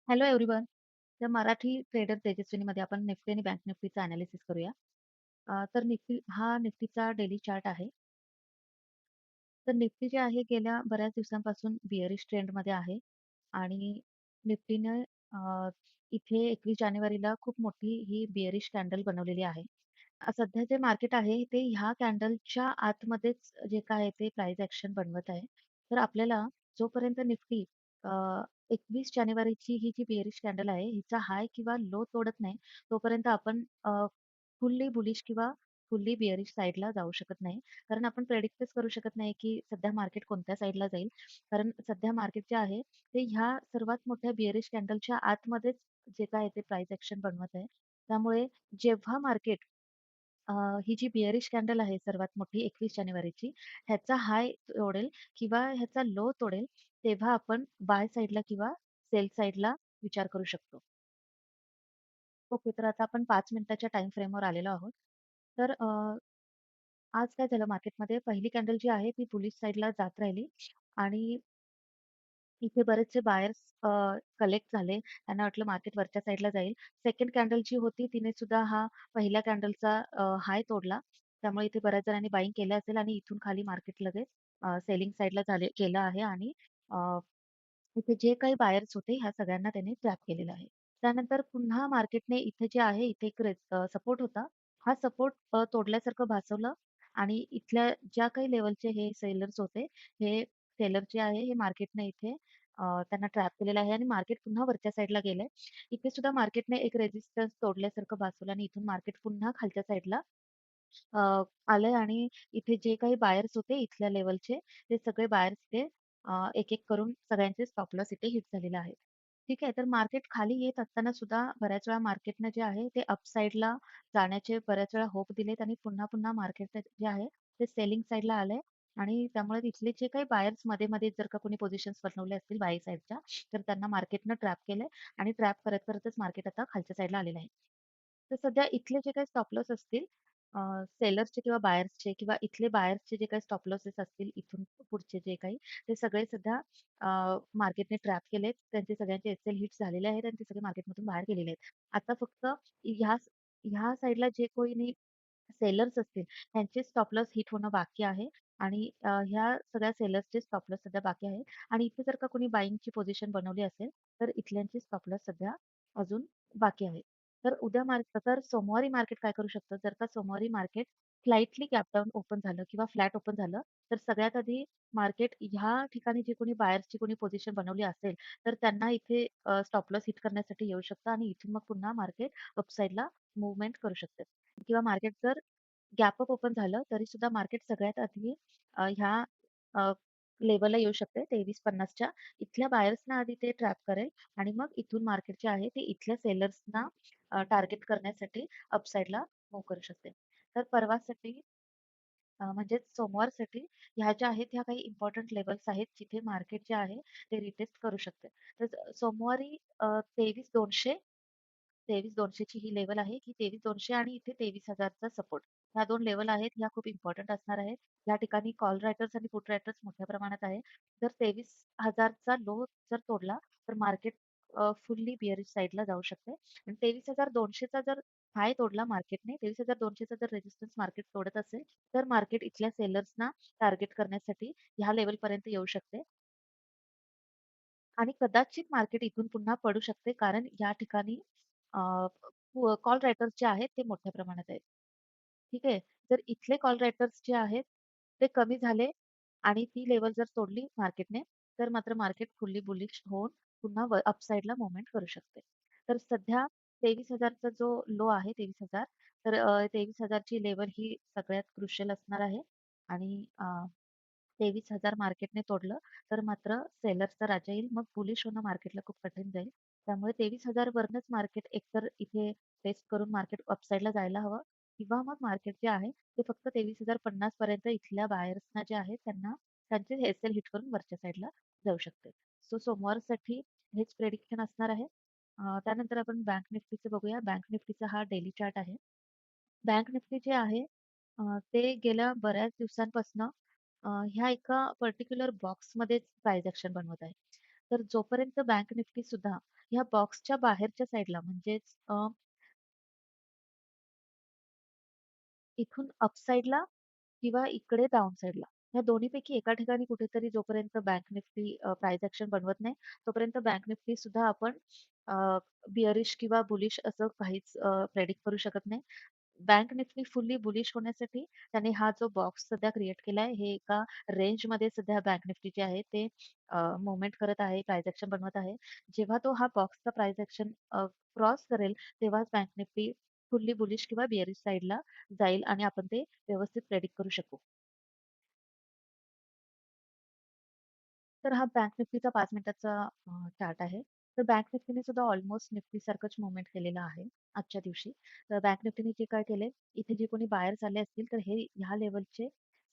Hello everyone. तर Marathi trader तेजस्विनीमध्ये आपण Nifty आणि बँक निफ्टीचा अनालिसिस करूया. तर निफ्टीचा डेली चार्ट आहे. तर निफ्टी जे आहे गेल्या बऱ्याच दिवसांपासून बिअरिश ट्रेंडमध्ये आहे आणि निफ्टीने इथे 21 जानेवारीला खूप मोठी ही बिअरिश कॅन्डल बनवलेली आहे. सध्या जे मार्केट आहे ते ह्या कॅन्डलच्या आतमध्येच जे काय आहे ते प्राइस ॲक्शन बनवत आहे. तर आपल्याला जोपर्यंत निफ्टी अ, 21 जानेवारीची ही जी बेअरिश कॅन्डल आहे, हिचा हाय किंवा लो तोडत नाही, तोपर्यंत आपण फुल्ली बुलिश किंवा फुल्ली बिअरिश साइडला जाऊ शकत नाही. कारण आपण प्रेडिक्टच करू शकत नाही, की सध्या मार्केट कोणत्या साइडला जाईल. कारण सध्या मार्केट जे आहे, ते ह्या सर्वात मोठ्या बिअरिश कॅन्डलच्या आतमध्येच जे काय आहे ते प्राइस ॲक्शन बनवत आहे. त्यामुळे जेव्हा मार्केट अ, ही जी बिअरिश कॅन्डल आहे सर्वात मोठी 21 जानेवारीची, ह्याचा हाय तोडेल किंवा ह्याचा लो तोडेल, तेव्हा आपण बाय साइडला किंवा सेल साइडला विचार करू शकतो. ओके, तर आता आपण 5 मिनिटाच्या टाईम फ्रेमवर आलेलो आहोत. तर आज काय झालं मार्केटमध्ये पहिली कॅन्डल जी आहे ती बुलिश साइडला जात राहिली आणि इथे बरेचसे बायर्स कलेक्ट झाले. त्यांना वाटलं मार्केट वरच्या साइडला जाईल. सेकंड कॅन्डल जी होती तिने सुद्धा हा पहिल्या कॅन्डलचा हाय तोडला. त्यामुळे इथे बऱ्याच जणांनी बायिंग केलं असेल आणि इथून खाली मार्केट लगेच सेलिंग साइडला गेलं आहे आणि इथे जे काही बायर्स होते ह्या सगळ्यांना त्याने ट्रॅप केलेलं आहे. त्यानंतर पुन्हा मार्केटने इथे जे आहे इथे एक सपोर्ट होता. हा सपोर्ट तोडल्यासारखं भासवलं आणि इथल्या ज्या काही लेव्हलचे हे सेलर्स होते, हे सेलर जे आहे हे मार्केटने इथे त्यांना ट्रॅप केलेलं आहे आणि मार्केट पुन्हा वरच्या साइडला गेलंय. इथे सुद्धा मार्केटने एक रेझिस्टन्स तोडल्यासारखं भासवलं आणि इथून मार्केट पुन्हा खालच्या साइडला आलंय आणि इथे जे काही बायर्स होते इथल्या लेव्हलचे, ते सगळे बायर्स इथे एक-एक करून सगळ्यांचे स्टॉप लॉस इथे हिट झालेले आहेत. ठीक आहे. तर मार्केट खाली येत असताना सुद्धा बऱ्याच वेळा मार्केटनं जे आहे ते अप साइडला जाण्याचे बऱ्याच वेळा होप दिलेत आणि पुन्हा-पुन्हा मार्केट जे आहे ते सेलिंग साइडला आलंय आणि त्यामुळे तिथले जे काही बायर्स मध्ये-मध्ये जर का कोणी पोझिशन्स बनवले असतील बाय साइडच्या, तर त्यांना मार्केटनं ट्रॅप केलंय आणि ट्रॅप करत-करतच मार्केट आता खालच्या साइडला आलेलं आहे. तर सध्या इथले जे काही स्टॉप लॉस असतील सेलर्सचे किंवा बायर्सचे किंवा इथले बायर्सचे जे काही स्टॉप लॉसेस असतील इथून पुढचे जे काही, ते सगळे सध्या मार्केटने ट्रॅप केलेत. त्यांचे सगळ्यांचे एस-एल हिट्स झालेले आहेत आणि ते सगळे मार्केटमधून बाहेर गेलेले आहेत. आता फक्त ह्या ह्या साइडला जे कोणी सेलर्स असतील, त्यांचे स्टॉप लॉस हिट होणं बाकी आहे आणि ह्या सगळ्या सेलर्सचे स्टॉप लॉस सध्या बाकी आहे आणि इथे जर का कोणी बायिंगची पोझिशन बनवली असेल, तर इथल्यांची स्टॉप लॉस सध्या अजून बाकी आहे. तर तर सोमवारी मार्केट काय करू शकतं? जर का सोमवारी market slightly gap down open झालं किंवा फ्लॅट ओपन झालं, तर सगळ्यात आधी मार्केट ह्या ठिकाणी जे कोणी बायर्सची कोणी पोझिशन बनवली असेल, तर त्यांना इथे स्टॉप लॉस हिट करण्यासाठी येऊ शकतं आणि इथून मग पुन्हा मार्केट अपसाइडला मूव्हमेंट करू शकते. किंवा मार्केट जर गॅप अप ओपन झालं, तरी सुद्धा मार्केट सगळ्यात आधी ह्या लेव्हलला येऊ शकते 2350च्या. इथल्या बायर्सना आधी ते ट्रॅप करेल आणि मग इथून मार्केट जे आहे ते इथल्या सेलर्सना टार्गेट करण्यासाठी अपसाइडला मूव्ह करू शकते. तर परवासाठी म्हणजेच सोमवारसाठी ह्या ज्या आहेत ह्या काही इम्पोर्टंट लेव्हल्स आहेत जिथे मार्केट जे आहे ते रिटेस्ट करू शकते. तर सोमवारी 23,200 23,200 ची ही लेव्हल आहे, की 23,200 आणि इथे 23,000 चा सपोर्ट. ह्या 2 लेव्हल आहेत, ह्या खूप इम्पोर्टंट असणार आहेत. या ठिकाणी कॉल रायटर्स आणि पुट रायटर्स मोठ्या प्रमाणात आहे. जर 23,000 चा लो जर तोडला, तर मार्केट फुल्ली बिअरिश साइडला जाऊ शकते आणि 23,200 चा जर हाय तोडला मार्केटने, 23,200 चा जर रेझिस्टन्स मार्केट तोडत असेल, तर मार्केट इथल्या सेलर्सना टार्गेट करण्यासाठी ह्या लेव्हलपर्यंत येऊ शकते. आणि कदाचित मार्केट इथून पुन्हा पडू शकते कारण या ठिकाणी कॉल रायटर्स जे आहेत ते मोठ्या प्रमाणात आहेत. ठीक आहे. जर इथले कॉल रायटर्स जे आहेत ते कमी झाले आणि ती लेव्हल जर तोडली मार्केटने, तर मात्र मार्केट फुल्ली बुलिश होऊन पुन्हा अपसाइडला मूव्हमेंट करू शकते. तर सध्या 23,000 चा जो लो आहे 23,000 तर 23,000 ची लेव्हल ही सगळ्यात क्रुशियल असणार आहे आणि 23,000 मार्केटने तोडलं, तर मात्र सेलर्सचा राजा येईल. मग बुलिश होणं मार्केटला खूप कठीण जाईल. त्यामुळे 23,000 वरनच मार्केट एकतर इथे टेस्ट करून मार्केट अपसाइडला जायला हवं किंवा मग मार्केट जे आहे ते फक्त 23,050 पर्यंत इथल्या बायर्सना जे आहे त्यांना त्यांचे एस-एल हिट करून वरच्या साइडला जाऊ शकते. सो सोमवारसाठी हेच प्रेडिक्शन असणार आहे. त्यानंतर आपण बँक निफ्टीचं बघूया. बँक निफ्टीचा हा डेली चार्ट आहे. बँक निफ्टी जे आहे ते गेल्या बऱ्याच दिवसांपासनं ह्या एका पर्टिक्युलर बॉक्समध्येच प्राइस ॲक्शन बनवत आहे. तर जोपर्यंत बँक निफ्टी सुद्धा ह्या बॉक्सच्या बाहेरच्या साइडला म्हणजेच इथून अप साइडला किंवा इकडे डाउन साइडला या दोन्हीपैकी एका ठिकाणी कुठेतरी जोपर्यंत बँक निफ्टी प्राइस ऍक्शन बनवत नाही, तोपर्यंत बँक निफ्टी सुद्धा आपण बिअरिश किंवा बुलिश असं काहीच प्रेडिक्ट करू शकत नाही. बँक निफ्टी फुल्ली बुलिश होण्यासाठी त्याने हा जो बॉक्स सध्या क्रिएट केलाय, हे एका रेंजमध्ये सध्या बँक निफ्टी जे आहे ते मूव्हमेंट करत आहे, प्राइस ॲक्शन बनवत आहे. जेव्हा तो हा बॉक्सचा प्राइस ॲक्शन क्रॉस करेल, तेव्हाच बँक निफ्टी फुल्ली बुलिश किंवा बिअरिश साइडला जाईल आणि आपण ते व्यवस्थित प्रेडिक्ट करू शकू. तर हा बँक निफ्टीचा 5 मिनिटाचा चार्ट आहे. तर बँक निफ्टीने सुद्धा ऑलमोस्ट निफ्टी सारखंच मूव्हमेंट केलेलं आहे आजच्या दिवशी. तर बँक निफ्टीने जे काय केलंय, इथे जे कोणी बायर्स आले असतील, तर हे ह्या लेव्हलचे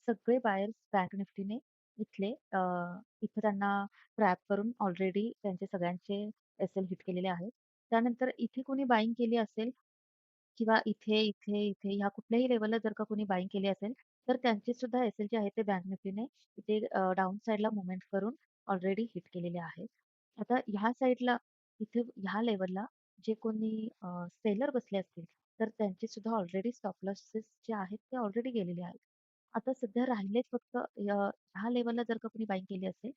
सगळे बायर्स बँक निफ्टीने इथले इथे त्यांना ट्रॅप करून ऑलरेडी त्यांचे सगळ्यांचे एस-एल हिट केलेले आहेत. त्यानंतर इथे कोणी बायिंग केली असेल किंवा इथे ह्या कुठल्याही लेव्हलला जर का कोणी बायिंग केली असेल, तर त्यांचे सुद्धा एस-एल जे आहे ते बँक निफ्टीने इथे डाउन साइडला मूव्हमेंट करून ऑलरेडी हिट केलेले आहे. आता ह्या साइडला इथे ह्या लेव्हलला जे कोणी सेलर बसले असतील, तर त्यांचे सुद्धा ऑलरेडी स्टॉप लॉसेस जे आहेत ते ऑलरेडी गेलेले आहेत. आता सध्या राहिलेत फक्त ह्या लेव्हलला जर का कोणी बायिंग केली असेल,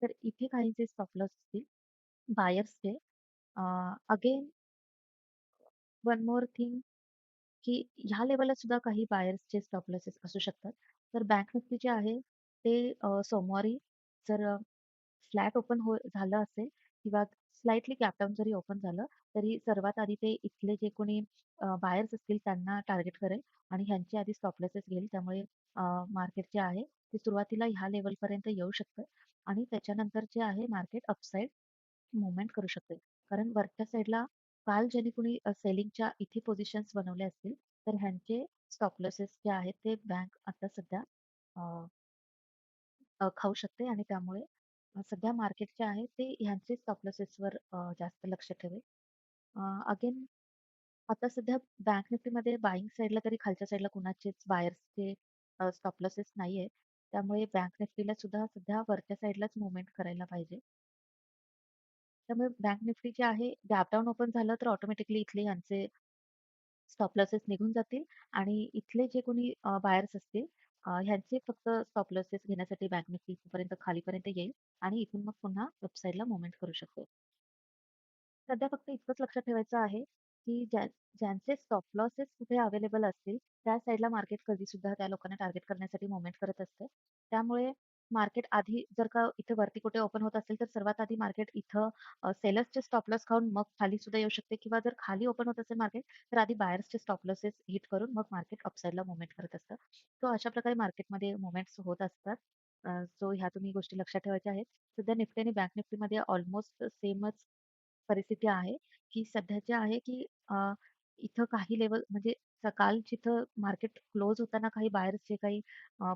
तर इथे काहींचे स्टॉप लॉस असतील बायर्सचे. अगेन वन मोर थिंग की ह्या लेव्हलला सुद्धा काही बायर्सचे स्टॉप लॉसेस असू शकतात. तर बँक निफ्टी जे आहे ते सोमवारी जर फ्लॅट ओपन झालं असेल किंवा स्लाइटली गॅप डाउन जरी ओपन झालं, तरी सर्वात आधी ते इथले जे कोणी बायर्स असतील त्यांना टार्गेट करेल आणि ह्यांची आधी स्टॉप लॉसेस घेईल. त्यामुळे मार्केट जे आहे ते सुरुवातीला ह्या लेव्हलपर्यंत येऊ शकतं आणि त्याच्यानंतर जे आहे मार्केट अपसाइड मूव्हमेंट करू शकते. कारण वरच्या साईडला काल ज्यांनी कुणी सेलिंगच्या इथे पोझिशन्स बनवल्या असतील, तर ह्यांचे स्टॉप लॉसेस जे आहेत ते बँक आता सध्या अ, खाऊ शकते आणि त्यामुळे सध्या मार्केट जे आहे ते ह्यांचे स्टॉप लॉसेसवर जास्त लक्ष ठेवेल. अगेन आता सध्या बँक निफ्टीमध्ये बायिंग साईडला तरी खालच्या साईडला कुणाचेच बायर्सचे स्टॉप लॉसेस नाहीये. त्यामुळे बँक निफ्टीला सुद्धा सध्या वरच्या साईडलाच मूव्हमेंट करायला पाहिजे. त्यामुळे बँक निफ्टी जे आहे गॅप डाउन ओपन झालं तर ऑटोमॅटिकली इथले ह्यांचे स्टॉप लॉसेस निघून जातील आणि इथले जे कोणी बायर्स असतील ह्यांचे फक्त स्टॉप लॉसेस घेण्यासाठी बँक निफ्टी इथपर्यंत खालीपर्यंत येईल आणि इथून मग पुन्हा अपसाईडला मूव्हमेंट करू शकतो. सध्या फक्त इतकंच लक्षात ठेवायचं आहे, की ज्यांचे स्टॉप लॉसेस कुठे अवेलेबल असतील, त्या साइडला मार्केट कधीसुद्धा त्या लोकांना टार्गेट करण्यासाठी मूव्हमेंट करत असते. त्यामुळे मार्केट आधी जर का इथे वरती कुठे ओपन होत असेल, तर सर्वात आधी मार्केट इथं सेलर्सचे स्टॉप लॉस खाऊन मग खाली सुद्धा येऊ शकते किंवा जर खाली ओपन होत असेल मार्केट, तर आधी बायर्सचे स्टॉप लॉसेस हिट करून मग मार्केट अपसाइडला मूव्हमेंट करत असतं. सो अशा प्रकारे मार्केटमध्ये मूव्हमेंट्स होत असतात. सो ह्या तुम्ही गोष्टी लक्षात ठेवायच्या आहेत. सध्या निफ्टी आणि बँक निफ्टीमध्ये ऑलमोस्ट सेमच परिस्थिती आहे, की सध्याची आहे, की इथं काही लेव्हल म्हणजे सकाळ जिथं मार्केट क्लोज होताना काही बायर्स जे काही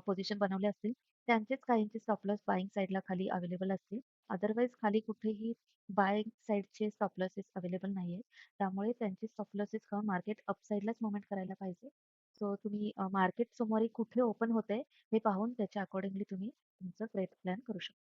पोझिशन बनवले असतील, त्यांचेच काहींचे स्टॉप लॉस बायिंग साइडला खाली अवेलेबल असतील. अदरवाईज खाली कुठेही बाय साइडचे स्टॉप लॉसेस अवेलेबल नाहीये. त्यामुळे त्यांचे स्टॉप लॉसेस खाऊन मार्केट अप साइडलाच मूव्हमेंट करायला पाहिजे. सो तुम्ही मार्केट सोमवारी कुठे ओपन होतंय हे पाहून त्याच्या अकॉर्डिंगली तुम्ही तुमचं ट्रेड प्लॅन करू शकता.